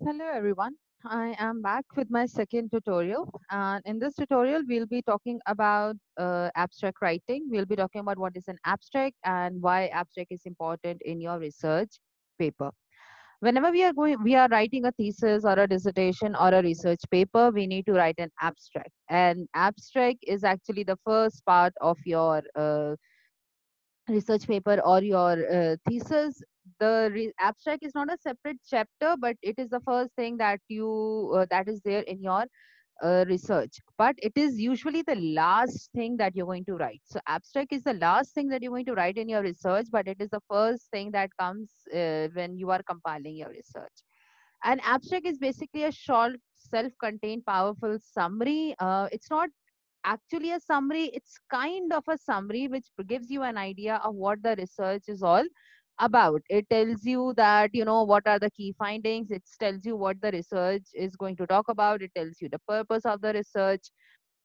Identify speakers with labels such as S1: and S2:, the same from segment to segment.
S1: Hello everyone, I am back with my second tutorial, and in this tutorial we'll be talking about abstract writing. We'll be talking about what is an abstract and why abstract is important in your research paper. Whenever we are writing a thesis or a dissertation or a research paper, we need to write an abstract. And abstract is actually the first part of your research paper or your thesis. The abstract is not a separate chapter, but it is the first thing that you that is there in your research, but it is usually the last thing that you're going to write. So abstract is the last thing that you're going to write in your research, but it is the first thing that comes when you are compiling your research. An abstract is basically a short, self-contained, powerful summary. It's not actually a summary, it's kind of a summary which gives you an idea of what the research is all about. It tells you that, what are the key findings, it tells you what the research is going to talk about, it tells you the purpose of the research.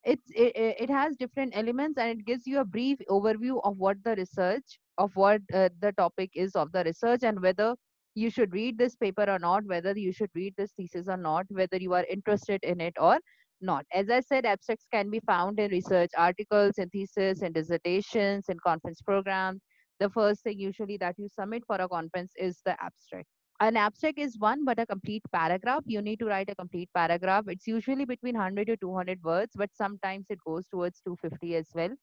S1: It has different elements, and it gives you a brief overview of what the research of what the topic is of the research, and whether you should read this paper or not, whether you should read this thesis or not, whether you are interested in it or not. As I said, abstracts can be found in research articles, in thesis, in dissertations, in conference programs. The first thing usually that you submit for a conference is the abstract. An abstract is one, but a complete paragraph. You need to write a complete paragraph. It's usually between 100 to 200 words, but sometimes it goes towards 250 as well.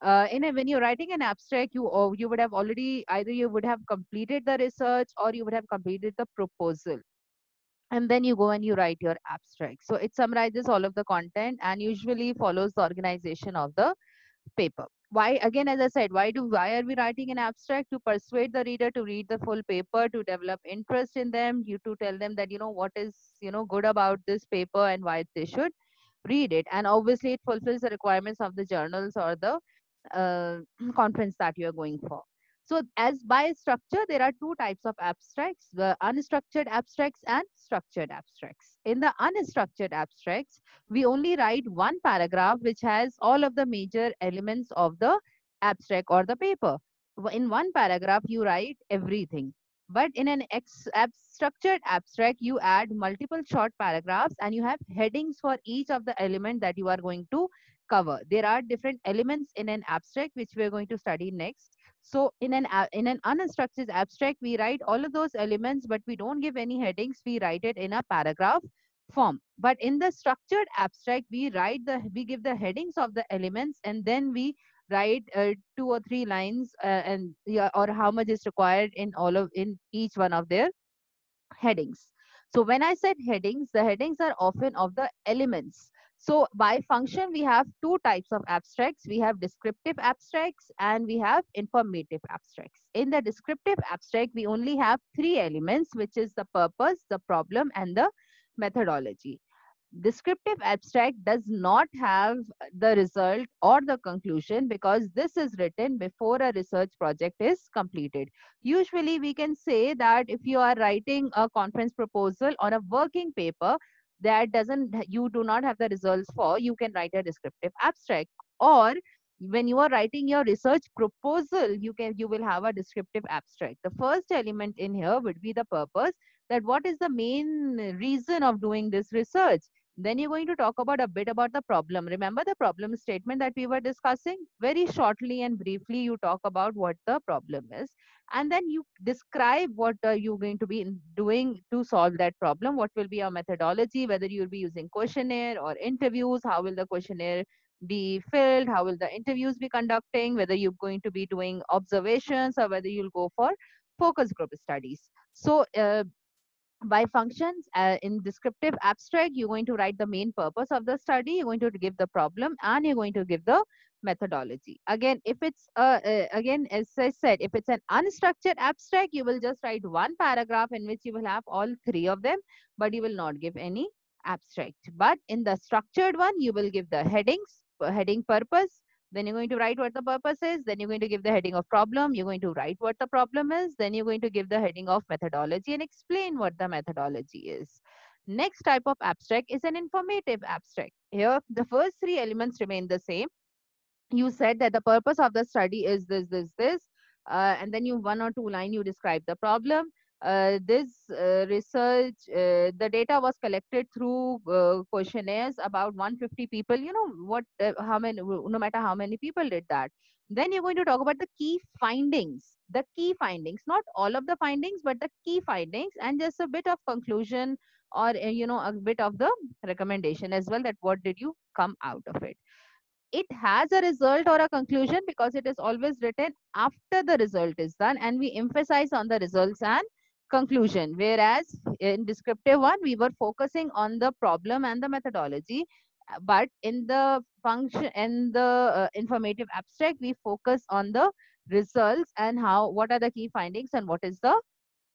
S1: When you're writing an abstract, you would have already, either you would have completed the research or you would have completed the proposal, and then you go and you write your abstract. So it summarizes all of the content and usually follows the organization of the paper. Why, again, as I said, why are we writing an abstract? To persuade the reader to read the full paper, to develop interest in them, you to tell them that what is good about this paper and why they should read it. And obviously it fulfills the requirements of the journals or the uh, conference that you are going for. So as by structure, there are two types of abstracts: the unstructured abstracts and structured abstracts. In the unstructured abstracts, we only write one paragraph which has all of the major elements of the abstract or the paper. In one paragraph, you write everything. But in an structured abstract, you add multiple short paragraphs and you have headings for each of the element that you are going to cover. There are different elements in an abstract which we are going to study next. So in an unstructured abstract, we write all of those elements, but we don't give any headings. We write it in a paragraph form. But in the structured abstract, we give the headings of the elements, and then we write 2 or 3 lines, and yeah, or how much is required in each one of their headings. So when I said headings, the headings are often of the elements. So by function, we have two types of abstracts. We have descriptive abstracts and we have informative abstracts. In the descriptive abstract, we only have three elements, which is the purpose, the problem, and the methodology. Descriptive abstract does not have the result or the conclusion because this is written before a research project is completed. Usually, we can say that if you are writing a conference proposal or a working paper that you do not have the results for, you can write a descriptive abstract. Or when you are writing your research proposal, you will have a descriptive abstract. The first element in here would be the purpose, that what is the main reason of doing this research. Then you're going to talk about a bit about the problem. Remember the problem statement that we were discussing? Very shortly and briefly, you talk about what the problem is. And then you describe what you're going to be doing to solve that problem. What will be your methodology, whether you'll be using questionnaire or interviews, how will the questionnaire be filled, how will the interviews be conducting, whether you're going to be doing observations or whether you'll go for focus group studies. So by functions, in descriptive abstract, you're going to write the main purpose of the study, you're going to give the problem, and you're going to give the methodology. Again, if it's again, as I said, if it's an unstructured abstract, you will just write one paragraph in which you will have all three of them, but you will not give any abstract. But in the structured one, you will give the headings, heading purpose, then you're going to write what the purpose is. Then you're going to give the heading of problem. You're going to write what the problem is. Then you're going to give the heading of methodology and explain what the methodology is. Next type of abstract is an informative abstract. Here, the first three elements remain the same. You said that the purpose of the study is this, and then you 1 or 2 line you describe the problem. This research, the data was collected through questionnaires about 150 people. You know what? How many? No matter how many people did that. Then you're going to talk about the key findings. The key findings, not all of the findings, but the key findings, and just a bit of conclusion, or a bit of the recommendation as well. That what did you come out of it? It has a result or a conclusion because it is always written after the result is done, and we emphasize on the results and conclusion, whereas in descriptive one we were focusing on the problem and the methodology, but in the function and the informative abstract we focus on the results and how, what are the key findings and what is the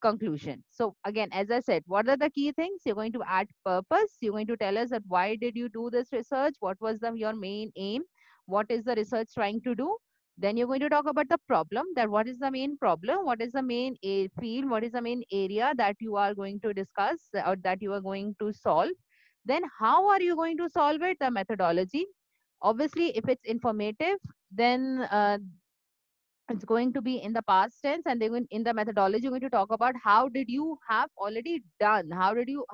S1: conclusion. So again, as I said, what are the key things? You're going to add purpose. You're going to tell us that why did you do this research? What was your main aim? What is the research trying to do? Then you're going to talk about the problem, that what is the main problem? What is the main field? What is the main area that you are going to discuss or that you are going to solve? Then how are you going to solve it? The methodology. Obviously, if it's informative, then it's going to be in the past tense, and they're going in the methodology you're going to talk about how did you have already done, how did you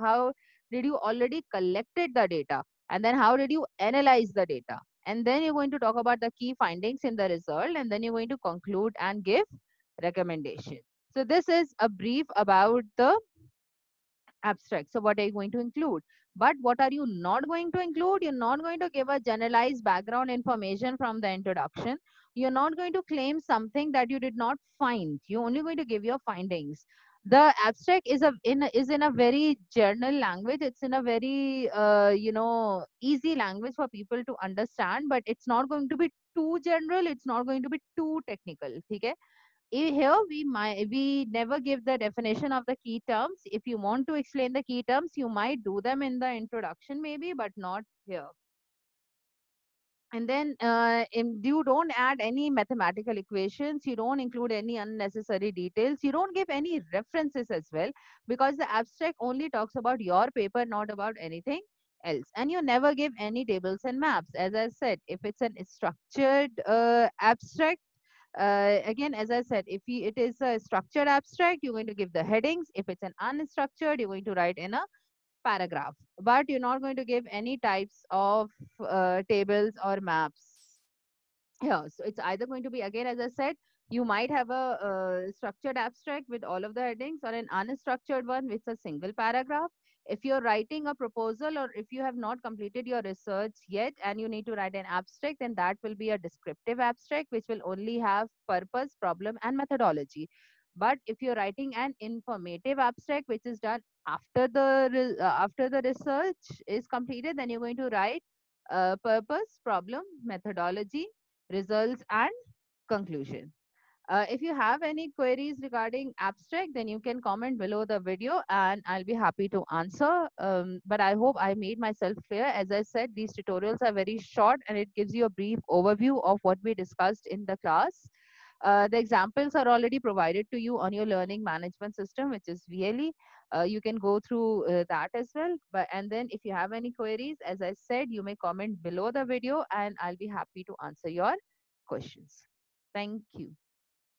S1: already collected the data, and then how did you analyze the data, and then you're going to talk about the key findings in the result, and then you're going to conclude and give recommendation. So this is a brief about the abstract. So what are you going to include? But what are you not going to include? You're not going to give a generalized background information from the introduction. You're not going to claim something that you did not find. You're only going to give your findings. The abstract is in a very journal language. It's in a very easy language for people to understand, but it's not going to be too general. It's not going to be too technical. Okay? Here we never give the definition of the key terms. If you want to explain the key terms, you might do them in the introduction maybe, but not here. And then you don't add any mathematical equations, you don't include any unnecessary details, you don't give any references as well, because the abstract only talks about your paper, not about anything else. And you never give any tables and maps. As I said, if it's an structured abstract, again, as I said, if it is a structured abstract, you're going to give the headings. If it's an unstructured, you're going to write in a paragraph, but you're not going to give any types of tables or maps. Yeah, so it's either going to be, again, as I said, you might have a structured abstract with all of the headings, or an unstructured one with a single paragraph. If you're writing a proposal, or if you have not completed your research yet and you need to write an abstract, then that will be a descriptive abstract, which will only have purpose, problem, and methodology. But if you're writing an informative abstract, which is done after the research is completed, then you're going to write purpose, problem, methodology, results, and conclusion. If you have any queries regarding abstract, then you can comment below the video and I'll be happy to answer. But I hope I made myself clear. As I said, these tutorials are very short and it gives you a brief overview of what we discussed in the class. The examples are already provided to you on your learning management system, which is VLE. You can go through that as well. And then if you have any queries, as I said, you may comment below the video and I'll be happy to answer your questions. Thank you.